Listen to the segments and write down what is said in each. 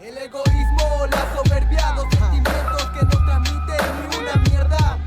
El egoísmo, la soberbia, dos sentimientos que no transmiten ni una mierda.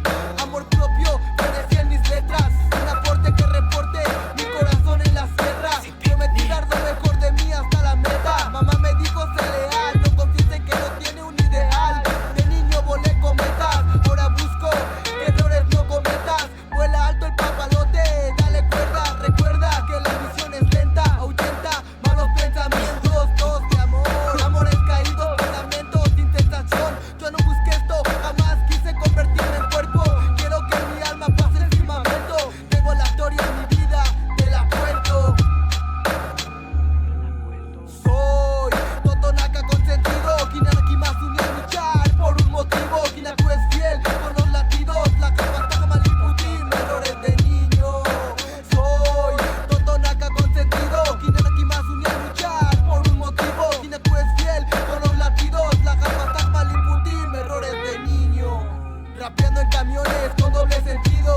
Amor propio, florecía en mis letras. Un aporte que reporte mi corazón en la sierra. Prometí dar lo mejor de mí hasta la meta. Mamá me dijo sé leal, no confíes en que no tiene un ideal. De niño volé cometas, ahora busco que errores no cometas. Vuela alto el papalote, dale cuerda. Recuerda que la misión es lenta, ahuyenta malos pensamientos, dos de amor. Amores caídos, pensamientos sin tentación. Yo no busqué esto, jamás quise convertirme en cuerpo. Quiero que mi alma pase el firmamento. Tengo la historia de mi vida, te la cuento. Soy Totonaca consentido, Kinanaki más unido a luchar por un motivo. Kinaku es fiel con los latidos, la Kapataka Maliputim, errores de niño. Soy Totonaca consentido, Kinanaki más unido a luchar por un motivo. Kinaku es fiel con los latidos, la Kapataka Maliputim, errores de niño. Rapeando en camiones con doble sentido.